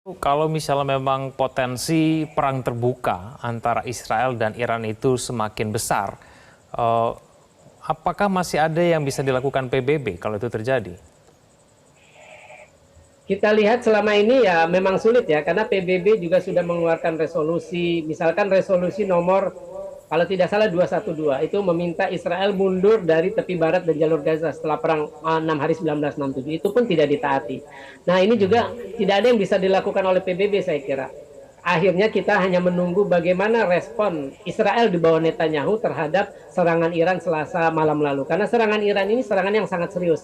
Kalau misalnya memang potensi perang terbuka antara Israel dan Iran itu semakin besar, eh, apakah masih ada yang bisa dilakukan PBB kalau itu terjadi? Kita lihat selama ini ya memang sulit ya, karena PBB juga sudah mengeluarkan resolusi, misalkan resolusi nomor kalau tidak salah 212 itu meminta Israel mundur dari tepi barat dan jalur Gaza setelah perang 6 hari 1967, itu pun tidak ditaati. Nah, ini juga tidak ada yang bisa dilakukan oleh PBB saya kira. Akhirnya kita hanya menunggu bagaimana respon Israel di bawah Netanyahu terhadap serangan Iran Selasa malam lalu. Karena serangan Iran ini serangan yang sangat serius.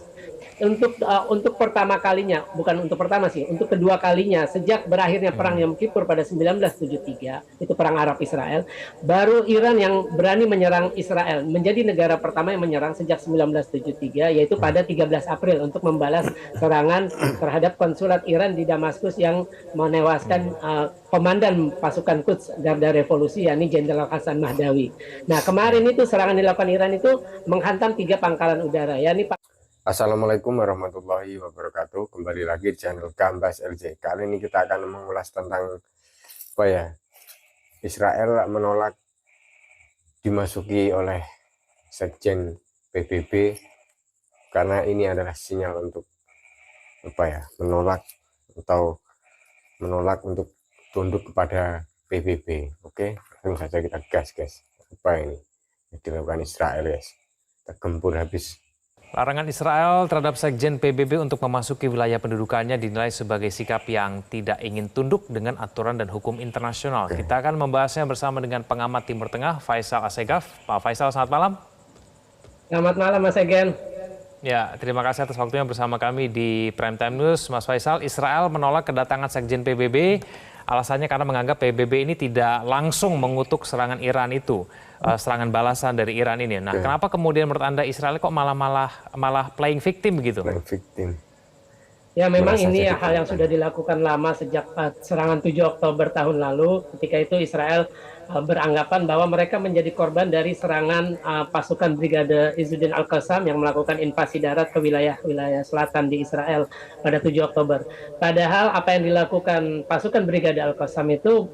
Untuk pertama kalinya, bukan untuk pertama sih, untuk kedua kalinya sejak berakhirnya perang Yom Kippur pada 1973, itu perang Arab Israel, baru Iran yang berani menyerang Israel, menjadi negara pertama yang menyerang sejak 1973, yaitu pada 13 April untuk membalas serangan terhadap konsulat Iran di Damaskus yang menewaskan komandan pasukan Quds Garda Revolusi, yakni Jenderal Hasan Mahdawi. Nah, kemarin itu serangan dilakukan Iran itu menghantam 3 pangkalan udara, yakni Assalamualaikum warahmatullahi wabarakatuh. Kembali lagi di channel Gambas LJ. Kali ini kita akan mengulas tentang Israel menolak dimasuki oleh Sekjen PBB karena ini adalah sinyal untuk menolak untuk tunduk kepada PBB. Oke, langsung saja kita gas guys. Apa ini yang dilakukan Israel guys? Kita gempur habis. Larangan Israel terhadap Sekjen PBB untuk memasuki wilayah pendudukannya dinilai sebagai sikap yang tidak ingin tunduk dengan aturan dan hukum internasional. Kita akan membahasnya bersama dengan pengamat Timur Tengah, Faisal Assegaf. Pak Faisal, selamat malam. Selamat malam, Mas Egen. Ya, terima kasih atas waktunya bersama kami di Prime Time News. Mas Faisal, Israel menolak kedatangan Sekjen PBB. Alasannya karena menganggap PBB ini tidak langsung mengutuk serangan Iran itu, serangan balasan dari Iran ini. Nah, kenapa kemudian menurut Anda Israel kok malah playing victim begitu? Playing victim. Ya, memang ini hal yang sudah dilakukan lama sejak serangan 7 Oktober tahun lalu. Ketika itu Israel beranggapan bahwa mereka menjadi korban dari serangan pasukan Brigade Izzuddin Al-Qassam yang melakukan invasi darat ke wilayah selatan di Israel pada 7 Oktober. Padahal apa yang dilakukan pasukan Brigade Al-Qassam itu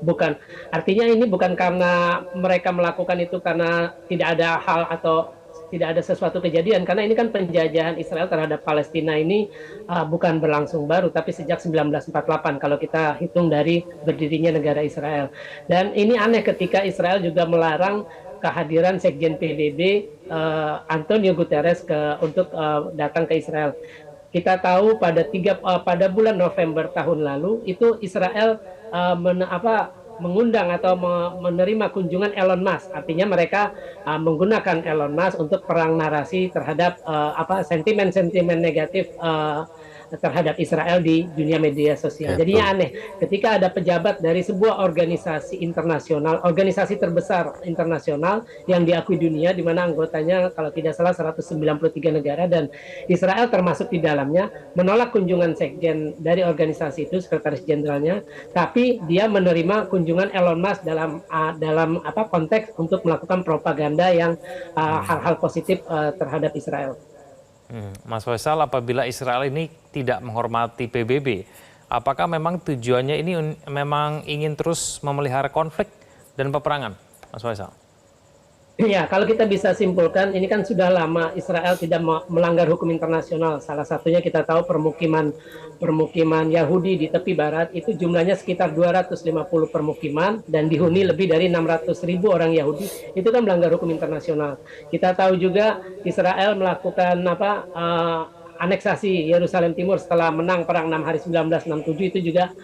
artinya ini bukan karena mereka melakukan itu karena tidak ada hal atau tidak ada sesuatu kejadian, karena ini kan penjajahan Israel terhadap Palestina ini bukan berlangsung baru, tapi sejak 1948 kalau kita hitung dari berdirinya negara Israel. Dan ini aneh ketika Israel juga melarang kehadiran Sekjen PBB Antonio Guterres untuk datang ke Israel. Kita tahu pada bulan November tahun lalu itu Israel mengundang atau menerima kunjungan Elon Musk. Artinya mereka menggunakan Elon Musk untuk perang narasi terhadap sentimen-sentimen negatif terhadap Israel di dunia media sosial. Jadinya aneh ketika ada pejabat dari sebuah organisasi internasional, organisasi terbesar internasional yang diakui dunia, di mana anggotanya kalau tidak salah 193 negara dan Israel termasuk di dalamnya, menolak kunjungan sekjen dari organisasi itu, sekretaris jenderalnya, tapi dia menerima kunjungan Elon Musk dalam konteks untuk melakukan propaganda yang hal-hal positif terhadap Israel. Mas Faisal, apabila Israel ini tidak menghormati PBB, apakah memang tujuannya ini memang ingin terus memelihara konflik dan peperangan, Mas Faisal? Ya, kalau kita bisa simpulkan, ini kan sudah lama Israel tidak melanggar hukum internasional. Salah satunya kita tahu permukiman Yahudi di tepi barat itu jumlahnya sekitar 250 permukiman dan dihuni lebih dari 600.000 orang Yahudi. Itu kan melanggar hukum internasional. Kita tahu juga Israel melakukan aneksasi Yerusalem Timur setelah menang perang 6 hari 1967, itu juga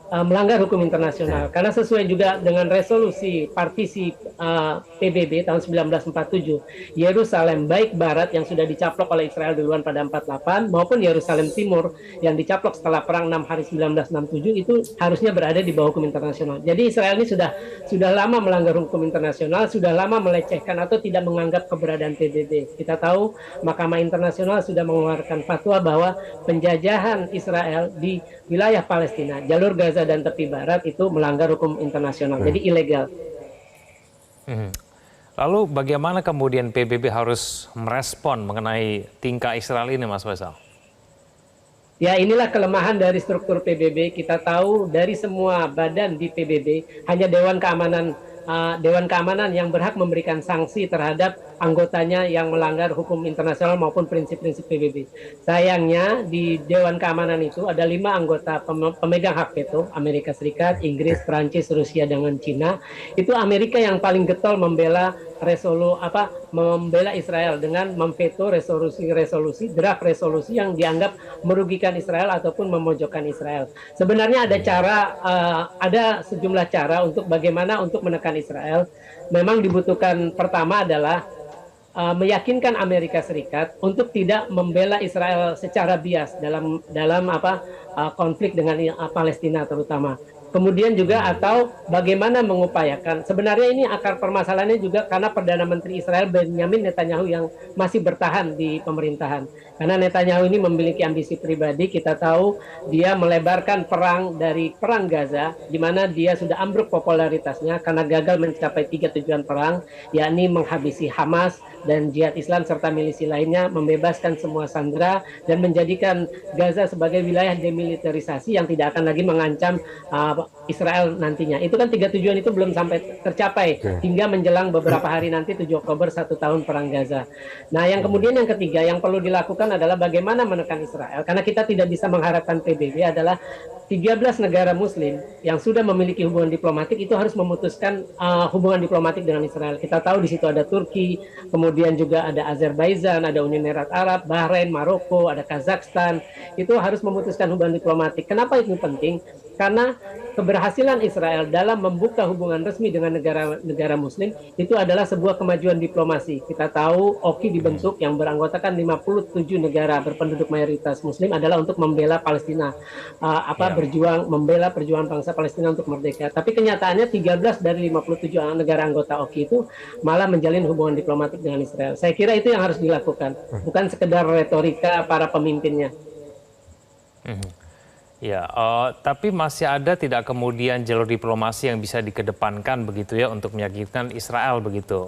melanggar hukum internasional, karena sesuai juga dengan resolusi partisi PBB tahun 1947, Yerusalem baik barat yang sudah dicaplok oleh Israel duluan pada 48 maupun Yerusalem Timur yang dicaplok setelah perang 6 hari 1967 itu harusnya berada di bawah hukum internasional. Jadi Israel ini sudah lama melanggar hukum internasional, sudah lama melecehkan atau tidak menganggap keberadaan PBB. Kita tahu Mahkamah Internasional sudah mengeluarkan fatwa bahwa penjajahan Israel di wilayah Palestina, jalur Gaza dan tepi barat itu melanggar hukum internasional, jadi ilegal. Lalu bagaimana kemudian PBB harus merespon mengenai tingkah Israel ini, Mas Faisal? Ya, inilah kelemahan dari struktur PBB. Kita tahu dari semua badan di PBB hanya Dewan Keamanan yang berhak memberikan sanksi terhadap anggotanya yang melanggar hukum internasional maupun prinsip-prinsip PBB. Sayangnya di Dewan Keamanan itu ada 5 anggota pemegang hak veto: Amerika Serikat, Inggris, Prancis, Rusia, dengan Cina. Itu Amerika yang paling getol membela Israel dengan memveto resolusi draft resolusi yang dianggap merugikan Israel ataupun memojokkan Israel. Sebenarnya ada sejumlah cara untuk bagaimana untuk menekan Israel. Memang dibutuhkan, pertama adalah meyakinkan Amerika Serikat untuk tidak membela Israel secara bias dalam konflik dengan Palestina terutama. Kemudian juga atau bagaimana mengupayakan, sebenarnya ini akar permasalahannya juga karena Perdana Menteri Israel Benjamin Netanyahu yang masih bertahan di pemerintahan. Karena Netanyahu ini memiliki ambisi pribadi. Kita tahu dia melebarkan perang dari perang Gaza, di mana dia sudah ambruk popularitasnya karena gagal mencapai 3 tujuan perang, yakni menghabisi Hamas dan Jihad Islam serta milisi lainnya, membebaskan semua sandera, dan menjadikan Gaza sebagai wilayah demilitarisasi yang tidak akan lagi mengancam Israel nantinya. Itu kan 3 tujuan itu belum sampai tercapai hingga menjelang beberapa hari nanti 7 Oktober 1 tahun perang Gaza. Nah, yang kemudian yang ketiga yang perlu dilakukan adalah bagaimana menekan Israel, karena kita tidak bisa mengharapkan PBB adalah 13 negara muslim yang sudah memiliki hubungan diplomatik itu harus memutuskan hubungan diplomatik dengan Israel. Kita tahu di situ ada Turki, kemudian juga ada Azerbaijan, ada Uni Emirat Arab, Bahrain, Maroko, ada Kazakhstan. Itu harus memutuskan hubungan diplomatik. Kenapa itu penting? Karena keberhasilan Israel dalam membuka hubungan resmi dengan negara muslim itu adalah sebuah kemajuan diplomasi. Kita tahu OKI dibentuk yang beranggotakan 57 negara berpenduduk mayoritas muslim adalah untuk membela Palestina, berjuang membela perjuangan bangsa Palestina untuk merdeka. Tapi kenyataannya 13 dari 57 negara anggota OKI itu malah menjalin hubungan diplomatik dengan Israel. Saya kira itu yang harus dilakukan, bukan sekedar retorika para pemimpinnya. Ya, tapi masih ada tidak kemudian jalur diplomasi yang bisa dikedepankan begitu ya untuk meyakinkan Israel begitu,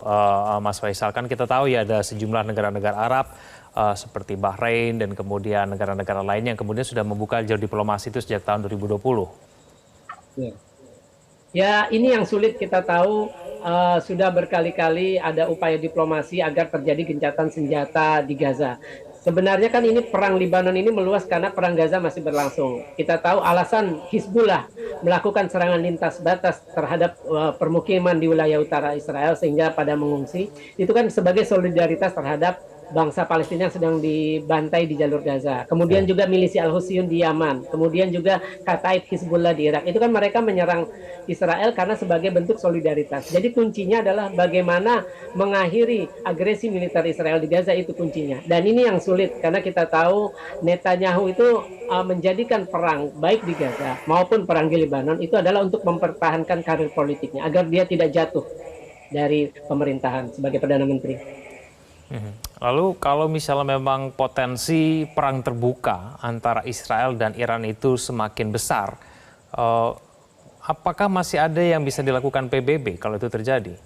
Mas Faisal? Kan kita tahu ya ada sejumlah negara-negara Arab seperti Bahrain dan kemudian negara-negara lainnya yang kemudian sudah membuka jalur diplomasi itu sejak tahun 2020. Ya, ini yang sulit. Kita tahu sudah berkali-kali ada upaya diplomasi agar terjadi gencatan senjata di Gaza. Sebenarnya kan ini perang Libanon ini meluas karena perang Gaza masih berlangsung. Kita tahu alasan Hizbullah melakukan serangan lintas batas terhadap permukiman di wilayah utara Israel sehingga pada mengungsi. Itu kan sebagai solidaritas terhadap bangsa Palestina yang sedang dibantai di jalur Gaza. Kemudian juga milisi Al-Husyun di Yaman. Kemudian juga Kataib Hizbullah di Irak. Itu kan mereka menyerang Israel karena sebagai bentuk solidaritas. Jadi kuncinya adalah bagaimana mengakhiri agresi militer Israel di Gaza, itu kuncinya. Dan ini yang sulit karena kita tahu Netanyahu itu menjadikan perang baik di Gaza maupun perang di Lebanon itu adalah untuk mempertahankan karir politiknya agar dia tidak jatuh dari pemerintahan sebagai Perdana Menteri. Lalu kalau misalnya memang potensi perang terbuka antara Israel dan Iran itu semakin besar, apakah masih ada yang bisa dilakukan PBB kalau itu terjadi?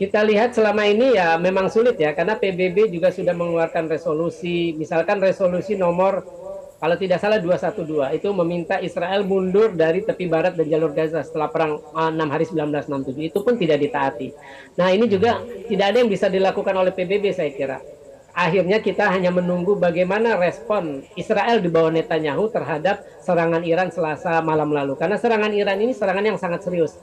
Kita lihat selama ini ya memang sulit ya, karena PBB juga sudah mengeluarkan resolusi, misalkan resolusi nomor kalau tidak salah 212 itu meminta Israel mundur dari tepi barat dan jalur Gaza setelah perang 6 hari 1967, itu pun tidak ditaati. Nah, ini juga tidak ada yang bisa dilakukan oleh PBB saya kira. Akhirnya kita hanya menunggu bagaimana respon Israel di bawah Netanyahu terhadap serangan Iran Selasa malam lalu. Karena serangan Iran ini serangan yang sangat serius.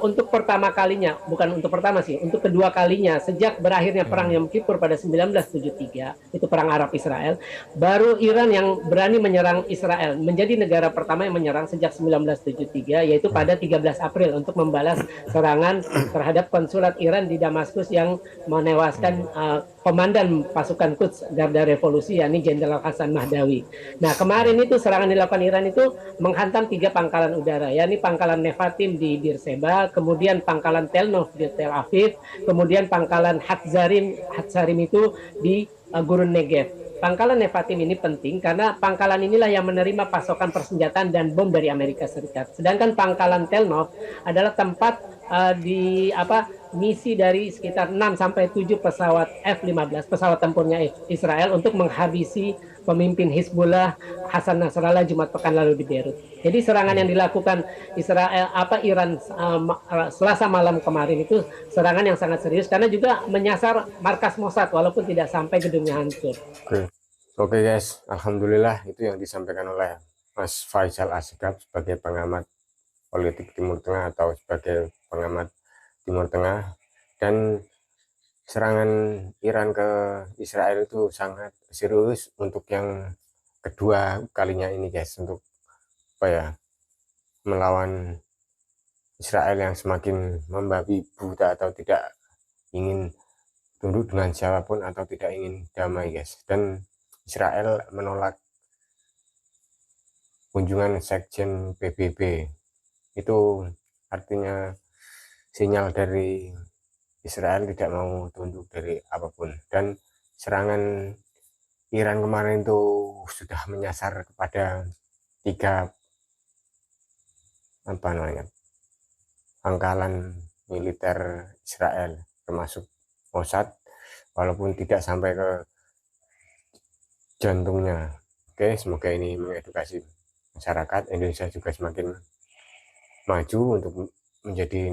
Untuk pertama kalinya, bukan untuk pertama sih, untuk kedua kalinya sejak berakhirnya perang Yom Kippur pada 1973, itu perang Arab Israel, baru Iran yang berani menyerang Israel, menjadi negara pertama yang menyerang sejak 1973, yaitu pada 13 April untuk membalas serangan terhadap konsulat Iran di Damaskus yang menewaskan komandan pasukan Quds Garda Revolusi, yakni Jenderal Hasan Mahdawi. Nah, kemarin itu serangan dilakukan Iran itu menghantam 3 pangkalan udara, yakni pangkalan Nevatim di Beersheba, kemudian pangkalan Tel Nov di Tel Aviv, kemudian pangkalan Hatzarim itu di Gurun Negev. Pangkalan Nevatim ini penting karena pangkalan inilah yang menerima pasokan persenjataan dan bom dari Amerika Serikat. Sedangkan pangkalan Tel Nov adalah tempat di misi dari sekitar 6 sampai 7 pesawat F-15 pesawat tempurnya Israel untuk menghabisi pemimpin Hizbullah Hasan Nasrallah Jumat pekan lalu di Beirut. Jadi serangan yang dilakukan Iran Selasa malam kemarin itu serangan yang sangat serius karena juga menyasar markas Mossad walaupun tidak sampai gedungnya hancur. Oke guys, alhamdulillah itu yang disampaikan oleh Mas Faisal Asegaf sebagai pengamat politik Timur Tengah atau sebagai pengamat Timur Tengah. Dan serangan Iran ke Israel itu sangat serius untuk yang kedua kalinya ini guys, untuk melawan Israel yang semakin membabi buta atau tidak ingin tunduk dengan siapapun atau tidak ingin damai guys. Dan Israel menolak kunjungan Sekjen PBB. Itu artinya sinyal dari Israel tidak mau tunduk dari apapun. Dan serangan Iran kemarin itu sudah menyasar kepada 3 pangkalan militer Israel termasuk Mossad, walaupun tidak sampai ke jantungnya. Oke, semoga ini mengedukasi masyarakat. Indonesia juga semakin maju untuk menjadi